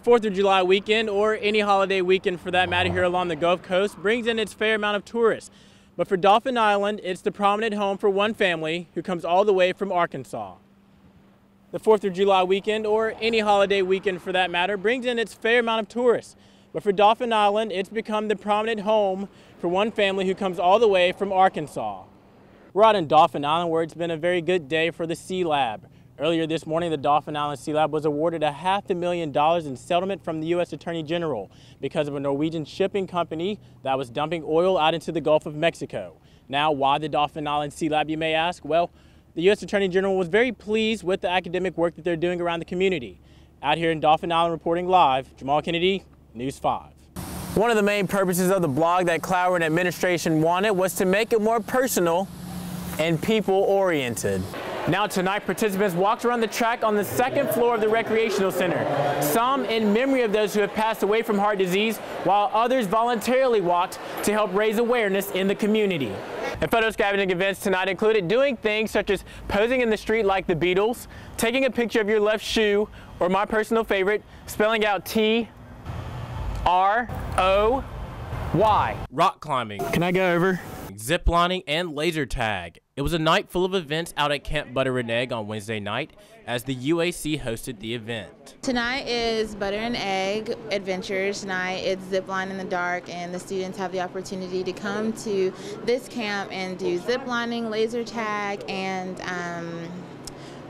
4th of July weekend, or any holiday weekend for that matter here along the Gulf Coast, brings in its fair amount of tourists. But for Dauphin Island, it's the prominent home for one family who comes all the way from Arkansas. The 4th of July weekend, or any holiday weekend for that matter, brings in its fair amount of tourists. But for Dauphin Island, it's become the prominent home for one family who comes all the way from Arkansas. We're out in Dauphin Island, where it's been a very good day for the Sea Lab. Earlier this morning, the Dauphin Island Sea Lab was awarded $500,000 in settlement from the U.S. Attorney General because of a Norwegian shipping company that was dumping oil out into the Gulf of Mexico. Now, why the Dauphin Island Sea Lab, you may ask? Well, the U.S. Attorney General was very pleased with the academic work that they're doing around the community. Out here in Dauphin Island reporting live, Jahmal Kennedy, News 5. One of the main purposes of the blog that Clower and administration wanted was to make it more personal and people-oriented. Now tonight, participants walked around the track on the second floor of the recreational center, some in memory of those who have passed away from heart disease, while others voluntarily walked to help raise awareness in the community. And photo-scavenging events tonight included doing things such as posing in the street like the Beatles, taking a picture of your left shoe, or my personal favorite, spelling out T-R-O-Y. Rock climbing. Can I go over? Zip lining and laser tag. It was a night full of events out at Camp Butter and Egg on Wednesday night as the UAC hosted the event. Tonight is Butter and Egg Adventures night. It's zip line in the dark, and the students have the opportunity to come to this camp and do zip lining, laser tag, and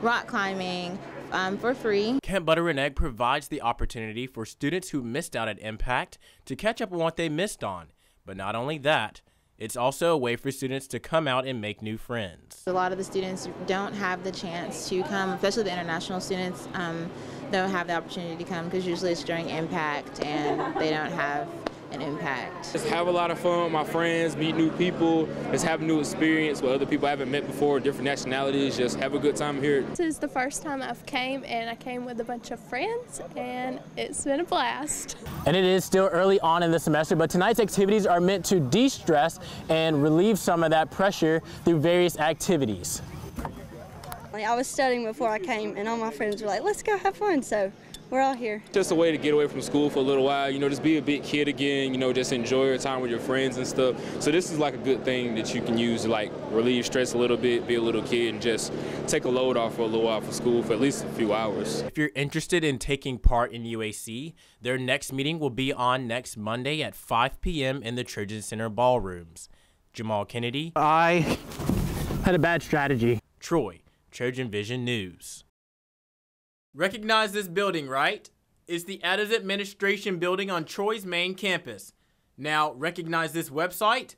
rock climbing for free. Camp Butter and Egg provides the opportunity for students who missed out at Impact to catch up on what they missed on. But not only that, it's also a way for students to come out and make new friends. A lot of the students don't have the chance to come, especially the international students, don't have the opportunity to come because usually it's during Impact and they don't have an Impact. Just have a lot of fun with my friends, meet new people, just have a new experience with other people I haven't met before, different nationalities, just have a good time here. This is the first time I've came, and I came with a bunch of friends, and it's been a blast. And it is still early on in the semester, but tonight's activities are meant to de-stress and relieve some of that pressure through various activities. I was studying before I came, and all my friends were like, let's go have fun, so we're all here. Just a way to get away from school for a little while, you know, just be a big kid again, you know, just enjoy your time with your friends and stuff. So this is like a good thing that you can use to like relieve stress a little bit, be a little kid, and just take a load off for a little while for school for at least a few hours. If you're interested in taking part in UAC, their next meeting will be on next Monday at 5 p.m. in the Trojan Center ballrooms. Jahmal Kennedy. I had a bad strategy. Troy, Trojan Vision News. Recognize this building, right? It's the Adams Administration building on Troy's main campus. Now, recognize this website?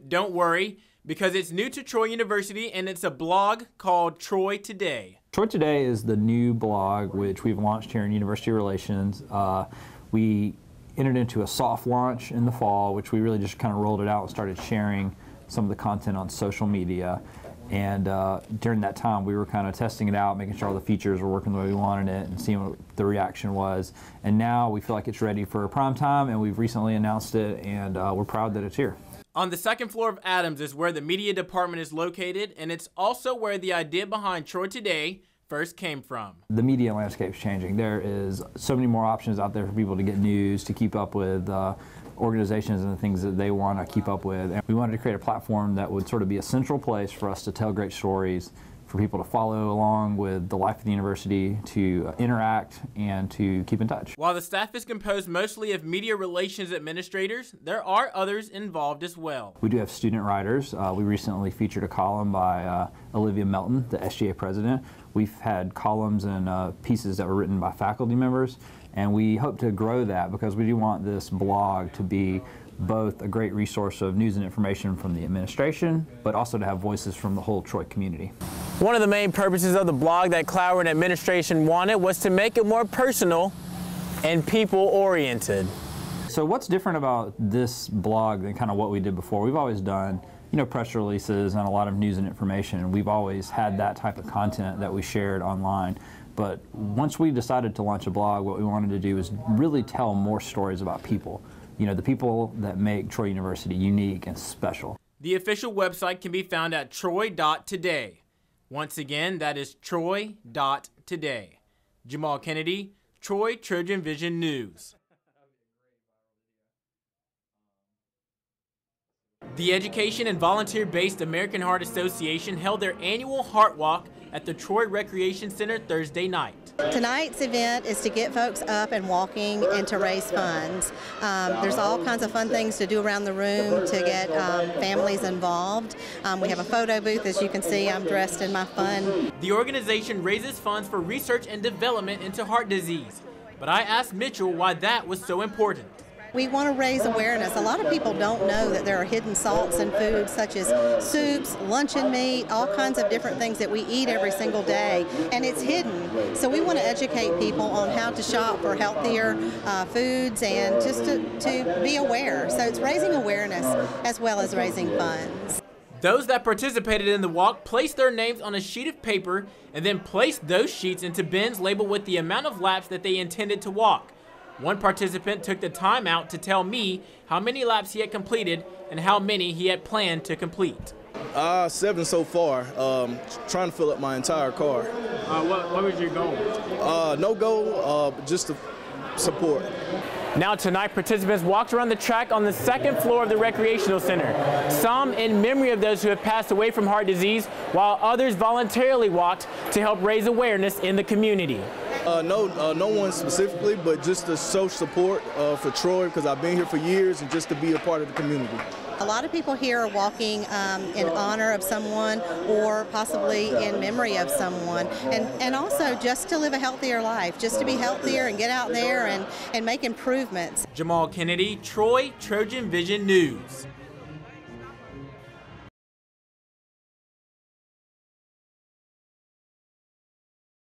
Don't worry, because it's new to Troy University and it's a blog called Troy Today. Troy Today is the new blog which we've launched here in University Relations. We entered into a soft launch in the fall, which we really just kind of rolled it out and started sharing some of the content on social media. And during that time, we were kind of testing it out, making sure all the features were working the way we wanted it and seeing what the reaction was. And now we feel like it's ready for prime time, and we've recently announced it, and we're proud that it's here. On the second floor of Adams is where the media department is located, and it's also where the idea behind Troy Today first came from. The media landscape is changing. There is so many more options out there for people to get news, to keep up with organizations and the things that they want to keep up with. And we wanted to create a platform that would sort of be a central place for us to tell great stories, for people to follow along with the life of the university, to interact, and to keep in touch. While the staff is composed mostly of media relations administrators, there are others involved as well. We do have student writers. We recently featured a column by Olivia Melton, the SGA president. We've had columns and pieces that were written by faculty members, and we hope to grow that because we do want this blog to be both a great resource of news and information from the administration, but also to have voices from the whole Troy community. One of the main purposes of the blog that Clower and administration wanted was to make it more personal and people-oriented. So what's different about this blog than kind of what we did before? We've always done, you know, press releases and a lot of news and information, and we've always had that type of content that we shared online. But once we decided to launch a blog, what we wanted to do is really tell more stories about people. You know, the people that make Troy University unique and special. The official website can be found at troy.today. Once again, that is troy.today. Jahmal Kennedy, Troy Trojan Vision News. The education and volunteer-based American Heart Association held their annual Heart Walk at the Troy Recreation Center Thursday night. Tonight's event is to get folks up and walking and to raise funds. There's all kinds of fun things to do around the room to get families involved. We have a photo booth, as you can see. I'm dressed in my fun. The organization raises funds for research and development into heart disease, but I asked Mitchell why that was so important. We want to raise awareness. A lot of people don't know that there are hidden salts in foods such as soups, luncheon meat, all kinds of different things that we eat every single day, and it's hidden. So we want to educate people on how to shop for healthier foods and just to be aware. So it's raising awareness as well as raising funds. Those that participated in the walk placed their names on a sheet of paper and then placed those sheets into bins labeled with the amount of laps that they intended to walk. One participant took the time out to tell me how many laps he had completed and how many he had planned to complete. 7 so far. Trying to fill up my entire car. What was your goal? No goal, just to support. Now tonight, participants walked around the track on the second floor of the Recreational Center, some in memory of those who have passed away from heart disease, while others voluntarily walked to help raise awareness in the community. No one specifically, but just to show support for Troy, because I've been here for years, and just to be a part of the community. A lot of people here are walking in honor of someone or possibly in memory of someone, and also just to live a healthier life, just to be healthier and get out there and make improvements. Jahmal Kennedy, Troy Trojan Vision News.